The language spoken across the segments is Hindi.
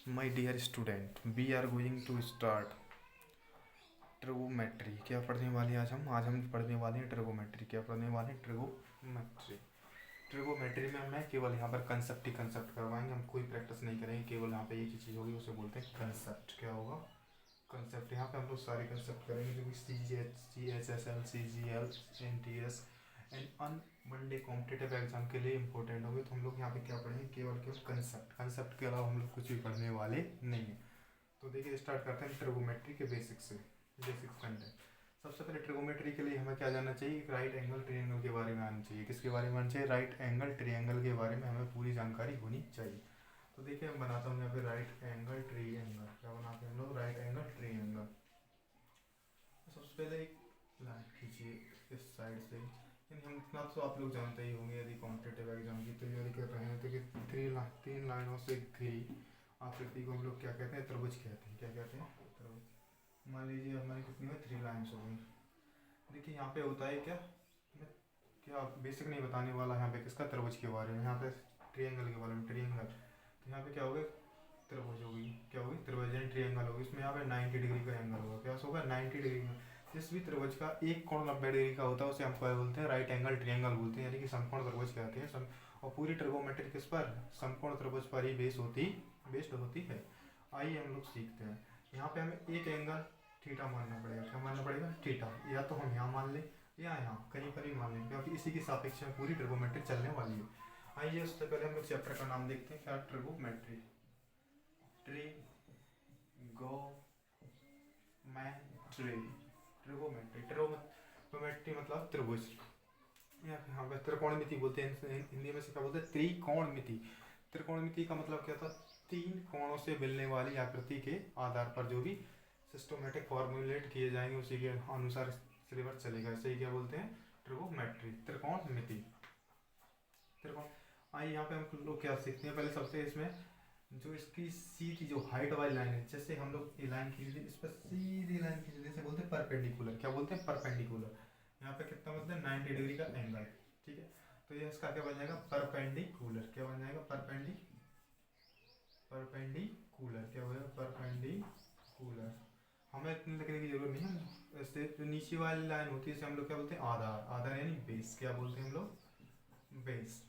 My dear student, we are going to start trigonometry. क्या पढ़ने वाले हैं आज हम पढ़ने वाले हैं ट्रिगोमेट्री। क्या पढ़ने वाले हैं? ट्रिगोमेट्री। ट्रिगोमेट्री में हमें केवल यहाँ पर कंसेप्ट ही कंसेप्ट करवाएंगे, हम कोई प्रैक्टिस नहीं करेंगे। केवल यहाँ पे एक ही चीज़ होगी, उसे बोलते हैं कंसेप्ट। क्या होगा? कंसेप्ट। यहाँ पे हम लोग सारे कंसेप्ट करेंगे जो कि CGHSL, CGL, NTS एंड अन वनडे कॉम्पिटेटिव एग्जाम के लिए इंपॉर्टेंट होंगे। तो हम लोग यहाँ पे क्या पढ़ेंगे? केवल कंसेप्ट। कंसेप्ट के अलावा हम लोग कुछ भी पढ़ने वाले नहीं हैं। तो देखिए, स्टार्ट करते हैं ट्रिगोमेट्री के बेसिक्स से। Basics content. सबसे पहले ट्रिगोमेट्री के लिए हमें क्या जानना चाहिए? राइट एंगल ट्रायंगल के बारे में आना चाहिए। किसके बारे में आना चाहिए? राइट एंगल ट्रायंगल के बारे में हमें पूरी जानकारी होनी चाहिए। तो देखिए, हम बनाता हूँ यहाँ पे राइट एंगल ट्रायंगल। क्या बनाते हैं हम लोग? Right angle triangle. सबसे पहले एक लाइन खींचिए इस साइड से। हम इतना तो आप लोग जानते ही होंगे, यदि कॉम्पिटेटिव एग्जाम की तैयारी कर रहे हैं तो कि तीन लाइनों से घिरी आकृति को हम लोग क्या कहते हैं? त्रिभुज कहते हैं। क्या कहते हैं? त्रिभुज। मान लीजिए हमारी कितनी है? 3 लाइन्स हो गई। देखिए यहाँ पे होता है क्या, मैं क्या बेसिक नहीं बताने वाला यहाँ पे किसका? त्रिभुज के बारे में। यहाँ पे ट्रायंगल के बारे में। ट्रायंगल तो यहाँ पे क्या होगा? त्रिभुज होगी। क्या होगी? त्रिभुज यानी ट्रायंगल होगी। इसमें यहाँ पे 90 डिग्री का एंगल होगा। क्या होगा? 90 डिग्री का। जिस भी त्रिभुज का एक कोण 90 डिग्री का होता है उसे हम क्या बोलते हैं? राइट एंगल ट्रायंगल बोलते हैं, यानी कि समकोण त्रिभुज कहते हैं। और पूरी ट्रिगोमेट्री किस पर? समकोण त्रिभुज पर ही बेस्ड होती है। आइए हम लोग सीखते हैं। यहाँ पे हमें एक एंगल थीटा मानना पड़ेगा। क्या मानना पड़ेगा? थीटा। या तो हम यहाँ मान लें या यहाँ कहीं पर ही मान लें, क्योंकि इसी के सापेक्ष में पूरी ट्रिगोमेट्री चलने वाली है। आइए उससे पहले हम लोग चैप्टर का नाम देखते हैं। क्या? ट्रिगोमेट्री। ट्रिगोमेट्री मतलब त्रिभुज। यहाँ पे त्रिकोणमिति बोलते हैं, हिंदी में से क्या बोलते हैं? त्रिकोणमिति। त्रिकोणमिति का मतलब क्या था? 3 कोणों से मिलने वाली आकृति के आधार पर जो भी सिस्टमेटिक फॉर्मूलेट किए जाएंगे उसी के अनुसार सिलेबस चलेगा। इसे ही क्या बोलते हैं? ट्रिगोमेट्री, त्रिकोणमिति। त्रिकोण। आइए यहाँ पे हम लोग क्या सीखते हैं? पहले सबसे इसमें जो इसकी सीधी जो हाइट वाली लाइन है, जैसे हम लोग ये लाइन खींच दी, इस पर सीधी लाइन खींच दी, जैसे बोलते हैं परपेंडिकुलर। क्या बोलते हैं? परपेंडिकुलर। यहाँ पे कितना मतलब 90 डिग्री का एंगल। ठीक है, तो ये इसका क्या बन जाएगा? परपेंडिकुलर। क्या बन जाएगा? परपेंडिकुलर। क्या हो जाएगा? परपेंडिकुलर। हमें इतनी लिखने की जरूरत नहीं है। ऐसे जो नीचे वाली लाइन होती है इसे हम लोग क्या बोलते हैं? आधार। आधार यानी बेस। क्या बोलते हैं हम लोग? बेस।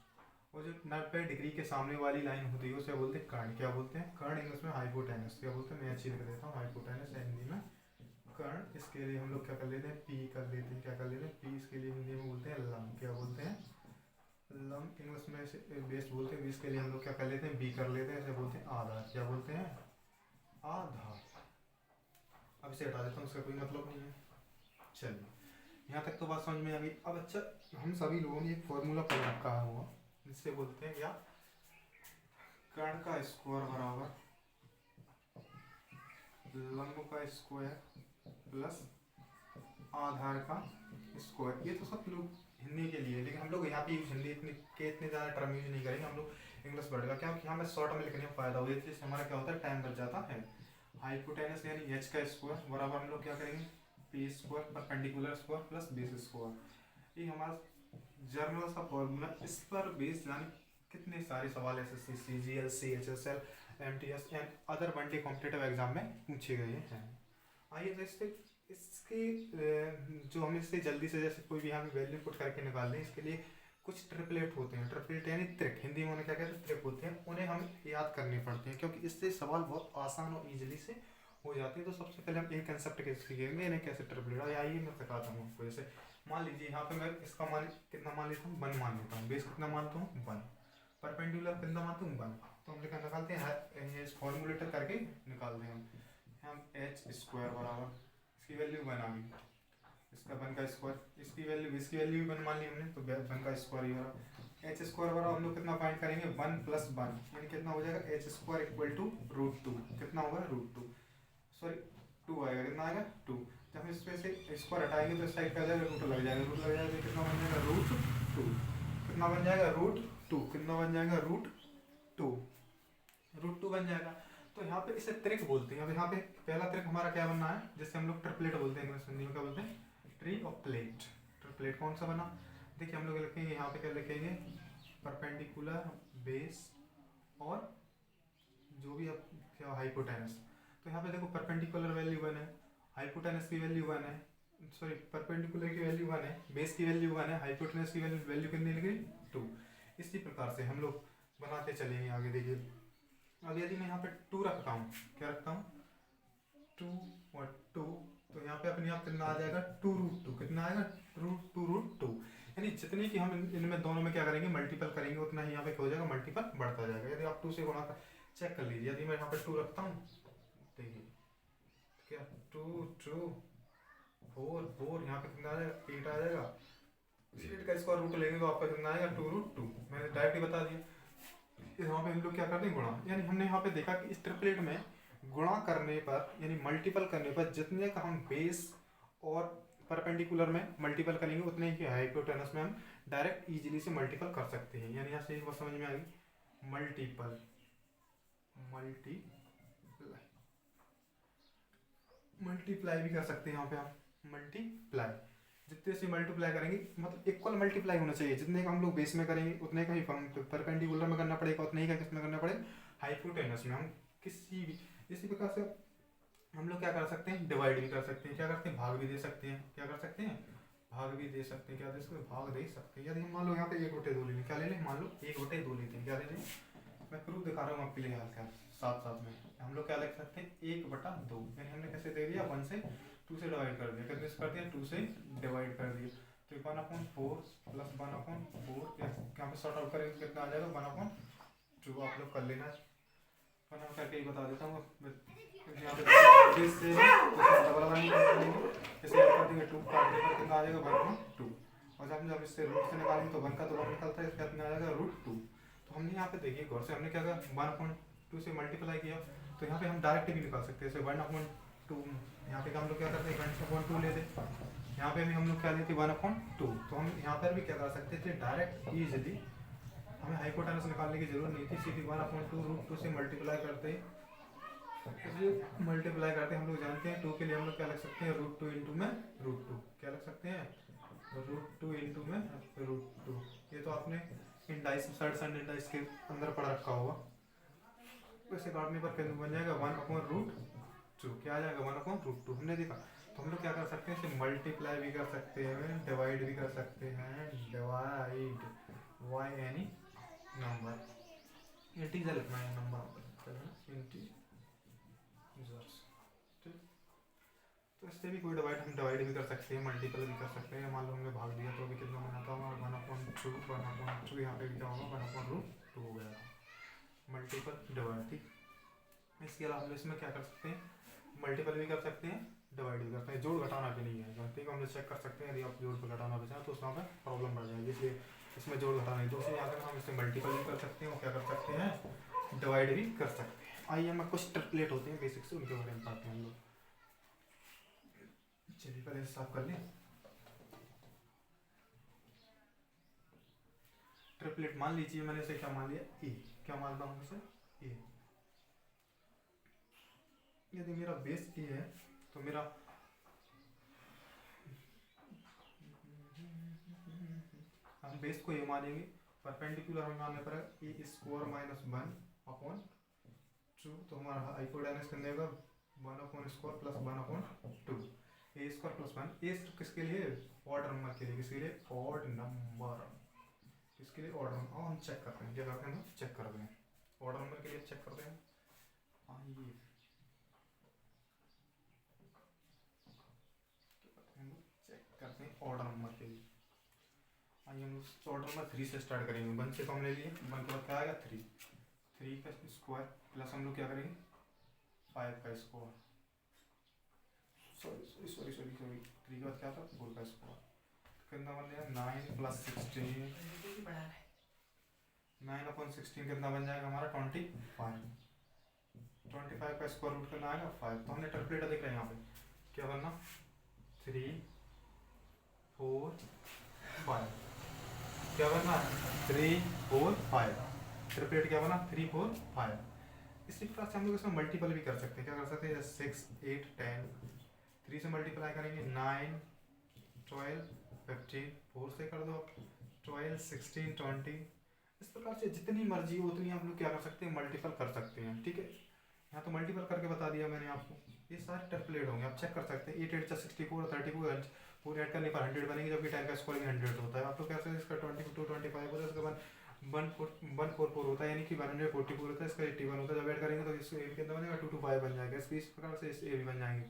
और जो 90 डिग्री के सामने वाली लाइन होती है उसे बोलते हैं कर्ण। क्या बोलते हैं? कर्ण इंग्लिश में हाइपोटेनस। क्या बोलते हैं? मैं अच्छी लिख देता हूँ, हाइपोटेनस हिंदी में कर्ण। इसके लिए हम लोग क्या कर लेते हैं? पी कर लेते हैं। क्या कर लेते हैं? पी। इसके लिए हिंदी में बोलते हैं लंब। क्या बोलते हैं? लंब। इंग्लिश में से बेस बोलते हैं। बेस के लिए हम लोग क्या कर लेते हैं? बी कर लेते हैं। इसे बोलते हैं आधार। क्या बोलते हैं? आधार। अब इसे हटा देता हूँ, इसका कोई मतलब नहीं है। चलिए, यहाँ तक तो बात समझ में आ गई। अब अच्छा, हम सभी लोगों ने एक फॉर्मूला पढ़ रखा हुआ जिससे बोलते हैं क्या? कर्ण का स्क्वायर बराबर लंब का स्क्वायर प्लस आधार का स्क्वायर। ये तो सब लोग हिंदी के लिए, लेकिन हम लोग यहाँ पे हिंदी इतने ज़्यादा टर्म यूज नहीं करेंगे। हम लोग इंग्लिश वर्ड का, क्या यहाँ में शॉर्ट में लिखने में फायदा होगा, इससे हमारा क्या होता है? टाइम बच जाता है। हाइपोटेनस यानी एच का स्क्वायर बराबर हम लोग क्या करेंगे? P square perpendicular square plus base square. ये हमारा जर्नल सा फॉर्मूला। इस पर बेस्ड यानी कितने सारे सवाल SSC, CGL, CHSL, MTS and other one day competitive exam में पूछे गए हैं। आइए तो इसके जो हम इससे जल्दी से जैसे कोई भी यहाँ पे वैल्यू पुट करके निकाल दें, इसके लिए कुछ ट्रिपलेट होते हैं। ट्रिपलेट यानी त्रिक, हिंदी में उन्हें क्या कहते हैं? त्रिक होते हैं। उन्हें हम याद करने पड़ते हैं क्योंकि इससे सवाल बहुत आसान और ईजिली से हो जाते हैं। तो सबसे पहले हम एक कंसेप्ट सीखेंगे, इन्हें कैसे ट्रिपलेट। आइए मैं सिखाता हूँ आपको। जैसे मान लीजिए यहाँ पे मैं इसका मान कितना मान लेता हूँ? 1 मान लेता हूँ। बेस कितना मानता हूँ? 1। परपेंडिकुलर कितना मानता हूँ? 1। तो हम लिखा निकालते हैं, फॉर्मूलेटर करके निकालते हैं हम एच स्क्वायर बराबर, इसकी वैल्यू 1 आ गई, इसका 1 का स्क्वायर, इसकी वैल्यू भी 1 मान ली हमने, तो 1 का स्क्वायर ही बराबर एच स्क्वायर बराबर हम लोग कितना फाइंड करेंगे? 1 + 1 यानी कितना हो जाएगा? H square equal to √2। कितना होगा? √2, सॉरी 2 आएगा। कितना आएगा? 2। जब हम इसमें से स्क्वायर हटाएंगे तो इस साइड का जाएगा रूट लग जाएगा। रूट लग जाएगा तो कितना बन जाएगा? √2। कितना बन जाएगा? √2। कितना बन जाएगा? √2। √2 बन जाएगा। तो यहाँ पे इसे त्रिक बोलते हैं। अब यहाँ पे पहला त्रिक हमारा क्या बनना है? जिससे हम लोग ट्रिपलेट बोलते हैं, इंग्लिश हिंदी में क्या बोलते हैं? ट्रिपलेट। ट्रिपलेट कौन सा बना? देखिए हम लोग लिखेंगे यहाँ पे, क्या लिखेंगे? परपेंडिकुलर बेस और जो भी आप क्या हाइपोटेनस। तो यहाँ पे देखो परपेंडिकुलर वैल्यू 1 है, हाइपोटेनस की वैल्यू 1 है, सॉरी परपेंडिकुलर की वैल्यू 1 है, बेस की वैल्यू 1 है, हाइपोटेनस की वैल्यू कितनी लगी 2। इसी प्रकार से हम लोग बनाते चलेंगे आगे। देखिए अब यदि मैं यहाँ पे 2 रखता हूँ, क्या रखता हूँ 2 और 2, तो यहाँ पे अपने आप कितना आ जाएगा 2√2, कितना आएगा 2√2, यानी जितने की हम इनमें दोनों में क्या करेंगे मल्टीपल करेंगे उतना ही यहाँ पे क्या हो जाएगा मल्टीपल बढ़ता जाएगा। यदि आप 2 से गुणा कर चेक कर लीजिए, यदि मैं यहाँ पे 2 रखता हूँ, देखिए क्या 2 2 4 4, यहाँ पे कितना आ जाएगा 8 आ जाएगा, 8 का स्क्वायर रूट लेंगे तो आपका कितना आएगा 2√2, मैंने डायरेक्ट ही बता दिया। यहाँ पे हम लोग क्या करते हैं गुणा, यानी हमने यहाँ पे देखा कि इस ट्रिपलेट में गुणा करने पर यानी मल्टीपल करने पर जितने का हम बेस और परपेंडिकुलर में मल्टीपल करेंगे उतने ही हाइपोटेनस में हम डायरेक्ट इजीली से मल्टीपल कर सकते हैं। यानी यहाँ से एक बात समझ में आ गई, मल्टीपल मल्टीप्लाई भी कर सकते हैं। यहाँ पे हम मल्टीप्लाई जितने से मल्टीप्लाई करेंगे मतलब इक्वल मल्टीप्लाई होना चाहिए, जितने का हम लोग बेस में करेंगे उतने का ही परपेंडिकुलर में करना पड़ेगा, उतने ही का किस में करना पड़ेगा हाइपोटेनस में। हम किसी भी इसी प्रकार से हम लोग क्या कर सकते हैं डिवाइड भी कर सकते हैं, क्या करते हैं भाग भी दे सकते हैं, क्या कर सकते हैं भाग भी दे सकते हैं, क्या दे सकते हैं भाग दे सकते हैं। यदि हम मान लो यहाँ पे 1/2 ले लें, क्या ले लें मान लो 1/2 लेते हैं, क्या ले लें मैं प्रूफ दिखा रहा हूँ आपके लिए हाल ख्याल साथ साथ में। हम लोग क्या लिख सकते हैं 1/2, यानी हमने कैसे दे दिया 1 से 2 से डिवाइड कर दिया, कितने से कर दिया 2 से डिवाइड कर दिया, तो 1/4 प्लस 1/4 यहाँ पे सॉर्ट आउट करेंगे कितना आ जाएगा 1/2, आप लोग कर लेना, बना करके ही बता देता हूँ यहाँ पे से डबल लाइन करेंगे, जैसे कर देंगे 2 काटने पर कितना आ जाएगा 1/2, और जब इससे रूट से निकालेंगे तो 1 का 2 निकलता है, इसका कितना आ जाएगा √2। तो हमने यहाँ पे देखिए गौर से हमने क्या कहा 1/2 से मल्टीप्लाई किया, तो यहाँ पे हम डायरेक्ट भी निकाल सकते हैं, जैसे 1/2 यहाँ पे हम लोग क्या करते हैं 1/2 लेते, यहाँ पे भी हम लोग क्या लेते 1/2, तो हम यहाँ पर भी क्या कर सकते थे डायरेक्ट इजीली, हमें हाइपोटेनस निकालने की जरूरत नहीं थी, सीधी 1/2 से मल्टीप्लाई करते हम लोग जानते हैं 2 के लिए हम लोग क्या लग सकते हैं √2 इंटू में √2, क्या लग सकते हैं √2 इंटू में √2। ये तो आपने इंडाइस इंडाइस के अंदर पढ़ रखा होगा, वैसे काटने पर कितना बन जाएगा 1/√2, क्या आ जाएगा 1/√2 हमने देखा। तो हम लोग क्या कर सकते हैं इसे मल्टीप्लाई भी कर सकते हैं, डिवाइड भी कर सकते हैं, divide by any number integer लिखना है नंबर इंटीजर्स, ठीक। तो इससे भी कोई डिवाइड हम डिवाइड भी कर सकते हैं, मल्टीपल भी कर सकते हैं। मान लो हमने भाग दिया तो अभी कितना बनाता होगा 1/2 यहाँ पे भी क्या होगा 1/√2 हो गया मल्टीपल डिवाइड, ठीक। इसके अलावा हम इसमें क्या कर सकते हैं मल्टीपल भी कर सकते हैं, डिवाइड भी करते हैं, जोड़ घटाना भी नहीं है, ठीक है हम लोग चेक कर सकते हैं। यदि आप जोड़ पर घटाना बचा तो उसमें हमें प्रॉब्लम बढ़ जाएगी, इसलिए इसमें जोड़ घटाना नहीं, दूसरे यहाँ पर हम इससे मल्टीपल भी कर सकते हैं और क्या कर सकते हैं डिवाइड भी कर सकते हैं। आइए हम कुछ ट्रिपलेट होते हैं बेसिक से उनके बारे में पढ़ते हैं हम लोग। चलिए पहले साफ कर लें ट्रिपलेट, मान लीजिए मैंने इसे क्या मान लिया ए, क्या मानता हूँ इसे ए। यदि मेरा बेस ए है तो मेरा हम बेस को ये मानेंगे, परपेंडिकुलर हम मानने पर ए स्क्वायर माइनस 1/2, तो हमारा हाइपोटेनस कितने होगा 1/2 प्लस 1/2, ए स्क्वायर प्लस 1, ए किसके लिए ऑड नंबर के लिए, किसके लिए ऑड नंबर, किसके लिए ऑड नंबर। और हम चेक करते हैं, क्या करते हैं चेक करते हैं ऑड नंबर के लिए चेक करते हैं। आइए चेक करते हैं ऑर्डर नंबर के लिए। आइए हम ऑर्डर नंबर 3 से स्टार्ट करेंगे, 1 से तो हम ले लिए, 1 के बाद क्या आएगा 3 का स्क्वायर प्लस हम लोग क्या करेंगे 5 का स्क्वायर, सॉरी 3 के बाद क्या था 4 का स्क्वायर, कितना बन गया 9 प्लस 16, 9/16 कितना बन जाएगा हमारा 25 का स्क्वायर रूट करना आएगा 5। तो हमने ट्रिपलेट देख रहे हैं यहाँ पे क्या बनना 3 4 5, क्या बनना 3 4 5, ट्रिपलेट क्या बना 3 4 5। इसी प्रकार से हम लोग इसमें मल्टीपल भी कर सकते हैं, क्या कर सकते हैं 6 8 10, 3 से मल्टीप्लाई करेंगे 9 12 15, 4 से कर दो 12 16 20, इस प्रकार से जितनी मर्जी हो उतनी हम लोग क्या कर सकते हैं मल्टीपल कर सकते हैं, ठीक है। यहाँ तो मल्टीपल करके बता दिया मैंने आपको। ये सारे ट्रिपलेट होंगे, आप चेक कर सकते हैं। 8 8 जा 64, 34 पूरे ऐड करने पर 100 बनेगी, जबकि 10 का स्क्वायर 100 होता है। आप लोग कैसे इसका 22 25 होता है, इसके बाद 144 होता है, यानी कि 144 होता है, इसका 81 होता है। जब ऐड करेंगे तो इसको ए भी कितना बनेगा 225 बन जाएगा। इस प्रकार से इस ए भी बन जाएंगे।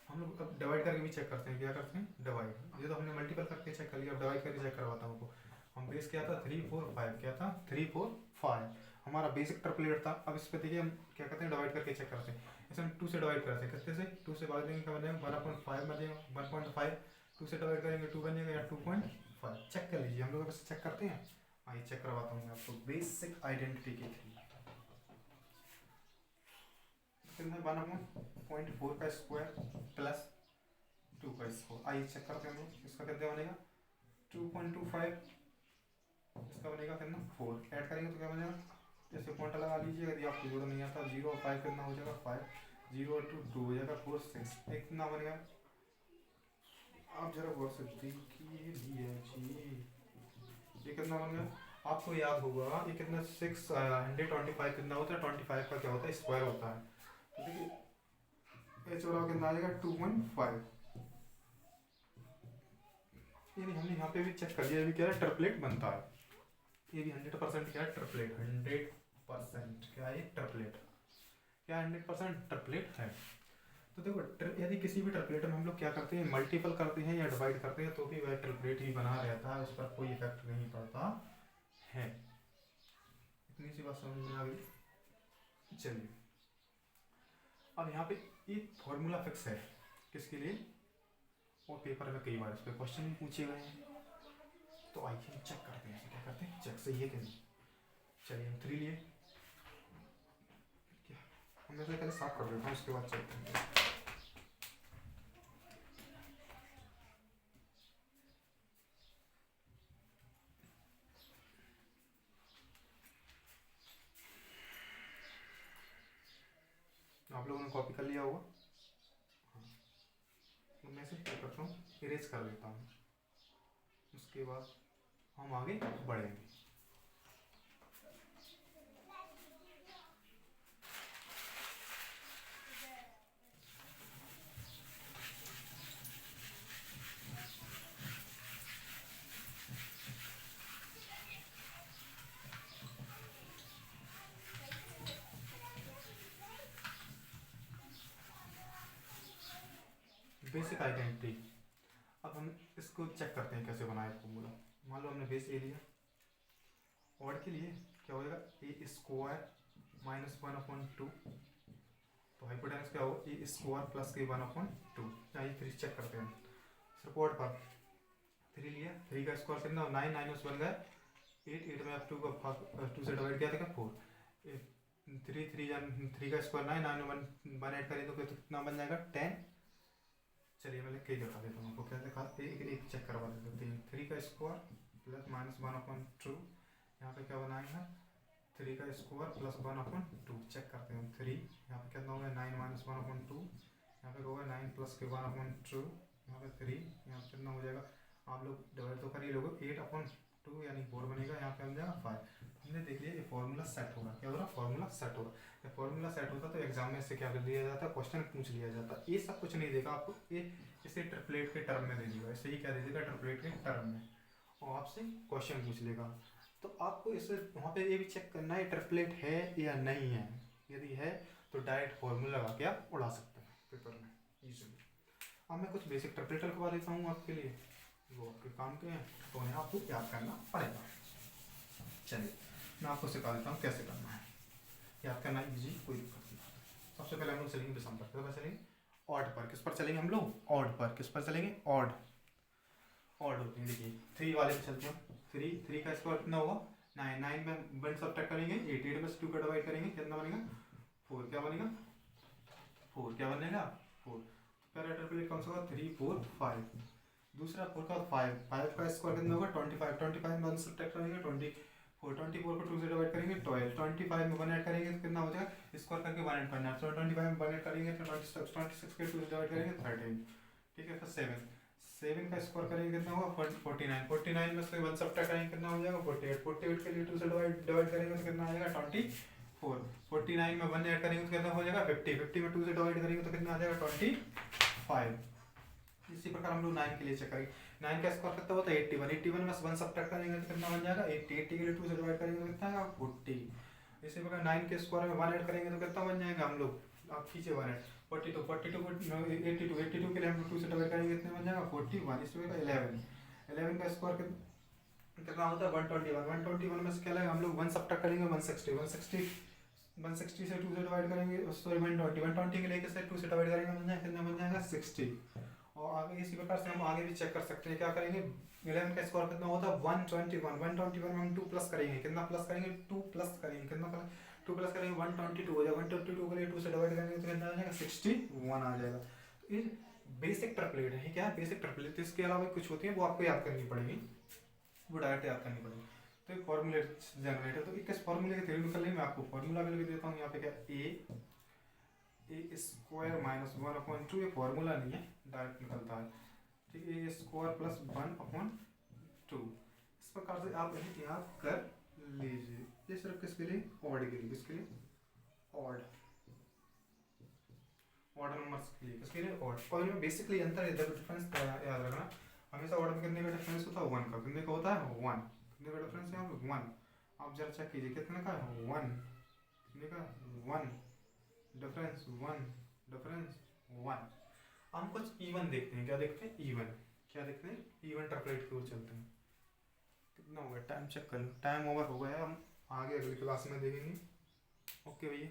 हम लोग अब डिवाइड करके भी चेक करते हैं। क्या करते हैं? डिवाइड। ये तो हमने मल्टीपल करके चेक कर लिया, अब डिवाइड करके चेक करवाता हूँ आपको। हम बेस क्या था 3 4 5, क्या था 3 4 5 हमारा बेसिक ट्रिपलेट था। अब इस पर देखिए हम क्या करते हैं, डिवाइड करके चेक करते हैं। इसे हम 2 से डिवाइड करते हैं, कितने से 2 से भाग देंगे, क्या बनेगा 1/5 बनेगा, 1.5 2 से डिवाइड करेंगे 2 बनेगा या 2.5। चेक कर लीजिए, हम लोग बस चेक करते हैं। आइए चेक करवाता हूँ मैं आपको। बेसिक आइडेंटिटी के 3 कितना 1/0.4 का स्क्वायर प्लस 2 का स्क्वायर। आइए चेक करते हैं हम लोग, इसका कितना बनेगा 2.25, इसका बनेगा कितना 4। ऐड करेंगे तो क्या बनेगा, जैसे पॉइंट लगा लीजिए। यदि आपको जोड़ नहीं आता 0 और 5 कितना हो जाएगा 5, 0 और 2 हो जाएगा 4 6। एक कितना बनेगा, आप जरा गौर से देखिए भैया जी, ये कितना बन गया आपको याद होगा। ये कितना 6 आया, 125 कितना होता है, 25 का क्या होता है स्क्वायर होता है। तो देखिए एच और कितना आएगा 2.5। यानी हमने यहाँ पे भी चेक कर लिया, ये भी क्या है ट्रिपलेट बनता है। ये भी 100% क्या है ट्रिपलेट, 100% क्या है ट्रिपलेट, क्या 100% ट्रिपलेट है। तो देखो यदि किसी भी ट्रिपलेट में हम लोग क्या करते हैं, मल्टीपल करते हैं या डिवाइड करते हैं, तो भी वह ट्रिपलेट ही बना रहता है, उस पर कोई इफेक्ट नहीं पड़ता है। इतनी सी बात समझ में आ गई। चलिए अब यहाँ पे एक फॉर्मूला फिक्स है किसके लिए, और पेपर में कई बार इस पर क्वेश्चन भी पूछे गए हैं। तो आइए हम चेक करते हैं, क्या करते हैं चेक सही है कि नहीं। चलिए हम 3 लिए, हम वैसे पहले साफ कर देता हूँ, उसके बाद चेक करेंगे। आप लोगों ने कॉपी कर लिया होगा। हाँ तो मैं से क्या करता हूँ, इरेज कर देता हूँ, उसके बाद हम आगे बढ़ेंगे। बेसिक आइडेंटिटी, अब हम इसको चेक करते हैं कैसे बनाए फॉर्मूला। मान लो हमने बेस ए लिया, ऑड के लिए क्या होगा ए स्क्वायर माइनस 1/2, तो हाइपोटेनस क्या होगा ए स्क्वायर प्लस के 1/2। चाहिए 3 चेक करते हैं सिर्फ ऑड पर। 3 लिया, 3 का स्क्वायर कितना 9, 9 बन गया 8, 8 में आप 2 से डिवाइड किया था 4, 3 का स्क्वायर 9, 9 में 1 ऐड करें तो कितना बन जाएगा 10। चलिए मैं लिख के दिखा देता हूँ आपको, क्या दिखा एक चेक करवा देते हैं। 3 का स्क्वायर प्लस माइनस 1/2, यहाँ पे क्या बनाएगा 3 का स्क्वायर प्लस 1/2। चेक करते हैं 3, यहाँ पे कितना होगा 9 माइनस 1/2, यहाँ पे होगा 9 प्लस के 1/2, यहाँ पे 3, यहाँ पे कितना हो जाएगा, आप लोग डिवाइड तो करिए लोग 8/2 यानी 4 बनेगा, यहाँ पे हो जाएगा 5। हमने देख लिया ये फॉर्मूला सेट होगा, क्या होगा फॉर्मूला सेट होगा। जब फॉर्मूला सेट होता तो एग्जाम में से क्या कर लिया जाता, क्वेश्चन पूछ लिया जाता। ये सब कुछ नहीं देगा आपको, ये इसे ट्रिपलेट के टर्म में दे देगा, इसे ही क्या दे देगा ट्रिपलेट के टर्म में, और आपसे क्वेश्चन पूछ लेगा। तो आपको इसे वहाँ पे ये भी चेक करना है ट्रिपलेट है या नहीं है। यदि है तो डायरेक्ट फॉर्मूला लगा के आप उड़ा सकते हैं पेपर में इजीली। अब मैं कुछ बेसिक ट्रिपलेट लिखवा देता हूँ आपके लिए, वो आपके काम के हैं, तो उन्हें आपको याद करना पड़ेगा। चलिए मैं आपको सिखा देता हूँ कैसे करना है, याद करना इजी, कोई दिक्कत नहीं। सबसे पहले हम लोग चलेंगे विषम पर, तो चलेंगे ऑड पर। किस पर चलेंगे हम लोग, ऑड पर। किस पर चलेंगे, ऑड। ऑड होती है देखिए 3 वाले पे चलते हैं। 3 का स्क्वायर कितना होगा 9, 9 में 1 सब्ट्रैक्ट करेंगे, 8, 8 में 2 का डिवाइड करेंगे, कितना बनेगा 4। क्या बनेगा 4, क्या बनेगा 4। पहला ट्रिपलेट कौन सा होगा 3 4 5। दूसरा 4 का 5 का स्क्वायर कितना होगा 25, 25 में 1 सब्ट्रैक्ट करेंगे 24 को 2 से डिवाइड करेंगे 12, 25 में 1 ऐड करेंगे तो कितना हो जाएगा, स्क्वायर करके 1 ऐड करना है, तो 25 में 1 ऐड करेंगे तो 26 के 2 से डिवाइड करेंगे 13। ठीक है, फिर 7 का स्क्वायर करेंगे कितना होगा 49, 49 में से 1 सब्ट्रैक्ट करेंगे कितना हो जाएगा 48, 48 के लिए 2 से डिवाइड करेंगे तो कितना आ जाएगा 24। 4। 49 में 1 ऐड करेंगे तो कितना हो जाएगा 50। 50 में 2 से डिवाइड करेंगे तो कितना आ जाएगा 25। इसी प्रकार हम लोग 9 के लिए चेक करेंगे। 9 का स्क्वायर कितना होता है 81। 81 में से 1 सब्ट्रैक्ट करेंगे तो कितना बन जाएगा 80। 80 के लिए 2 से डिवाइड करेंगे तो कितना आएगा 40। इसी प्रकार 9 के स्क्वायर में 1 ऐड करेंगे तो कितना बन जाएगा हम लोग आप खींचे 1 ऐड 42। 42 को 82। 82 के लिए हम लोग 2 से डिवाइड करेंगे कितने बन जाएगा 41। इसी प्रकार 11। 11 का स्क्वायर कितना होता है 121। 121 में से क्या लगेगा हम लोग 1 सब्ट्रैक्ट करेंगे 160। 160 से 2 से डिवाइड करेंगे सॉरी 120। 120 के लिए किससे 2 से डिवाइड करेंगे बन जाएगा कितना बन जाएगा 60। और आगे इसी प्रकार से हम आगे भी चेक कर सकते हैं। क्या करेंगे 11 का स्क्वायर कितना होता है 121। 121 में हम 2 प्लस करेंगे कितना प्लस करेंगे 2 प्लस करेंगे कितना 2 प्लस करेंगे 122 हो जाएगा। 122 के लिए 2 से डिवाइड करेंगे तो कितना आ जाएगा 61 आ जाएगा। तो ये बेसिक ट्रिपलेट है। क्या है बेसिक ट्रिपलेट। तो इसके अलावा कुछ होती है वो आपको याद करनी पड़ेगी, वो डायरेक्ट याद करनी पड़ेगी। तो एक फॉर्मूले जनरेटर तो किस फॉर्मूले के थ्योरी निकल रही मैं आपको फॉर्मूला भी लिख देता हूँ यहाँ पे। क्या ए स्क्वायर माइनस 1/2 ये फॉर्मूला नहीं है डायरेक्ट निकलता है ठीक है। ए स्क्वायर प्लस 1/2 इस प्रकार से आप इन्हें याद कर लीजिए। ये सिर्फ किसके लिए ऑड के लिए, किसके लिए ऑड नंबर्स के लिए, किसके लिए ऑड। और इनमें बेसिकली अंतर इधर डिफरेंस याद रखना हमेशा ऑर्डर में कितने का डिफरेंस होता है 1 का। कितने का होता है 1। कितने का डिफरेंस है 1। आप जरा चेक कीजिए कितने का 1। कितने का 1 डिफरेंस 1। हम कुछ इवन देखते हैं। क्या देखते हैं इवन। क्या देखते हैं इवन ट्रिपलेट की ओर चलते हैं। कितना हो गया टाइम चेक कर लो। टाइम ओवर हो गया। हम आगे अगली क्लास में देखेंगे। ओके भैया।